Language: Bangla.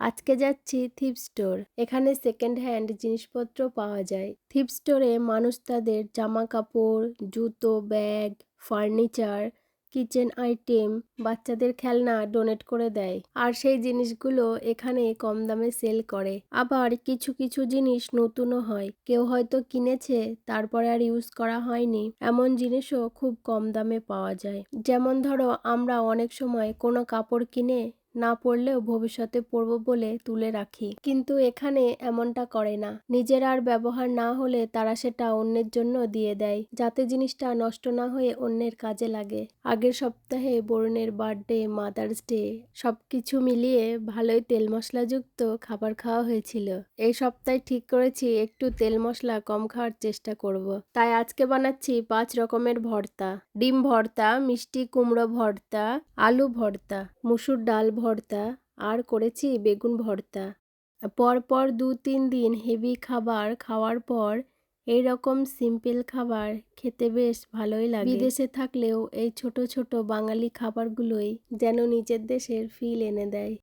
আজকে যাচ্ছি থ্রিফ্ট স্টোর। এখানে সেকেন্ড হ্যান্ড জিনিসপত্র পাওয়া যায়। থ্রিফ্ট স্টোরে মানুষ তাদের জামা কাপড়, জুতো, ব্যাগ, ফার্নিচার, কিচেন আইটেম, বাচ্চাদের খেলনা ডোনেট করে দেয়। আর সেই জিনিসগুলো এখানে কম দামে সেল করে। আবার কিছু কিছু জিনিস নতুনও হয়। কেউ হয়তো কিনেছে তারপরে আর ইউজ করা হয়নি, এমন জিনিসও খুব কম দামে পাওয়া যায়। যেমন ধরো, আমরা অনেক সময় কোনো কাপড় কিনে না পরলেও ভবিষ্যতে পরবো বলে তুলে রাখি, কিন্তু এখানে এমনটা করে না। নিজের আর ব্যবহার না হলে তারা সেটা অন্যের জন্য দিয়ে দেয়, যাতে জিনিসটা নষ্ট না হয়ে অন্যের কাজে লাগে। আগের সপ্তাহে বরুণের বার্থডে, মাদার্স ডে সবকিছু মিলিয়ে ভালোই তেল মশলাযুক্ত খাবার খাওয়া হয়েছিল। এই সপ্তাহে ঠিক করেছি একটু তেল মশলা কম খাওয়ার চেষ্টা করব। তাই আজকে বানাচ্ছি 5 রকমের ভর্তা: ডিম ভর্তা, মিষ্টি কুমড়ো ভর্তা, আলু ভর্তা, মুসুর ডাল ভর্তা, আর করেছি বেগুন ভর্তা। পরপর 2-3 দিন হেভি খাবার খাওয়ার পর এই রকম সিম্পল খাবার খেতে বেশ ভালোই লাগে। বিদেশে থাকলেও এই ছোট ছোট বাঙালি খাবারগুলোই যেন নিজের দেশের ফিল এনে দেয়।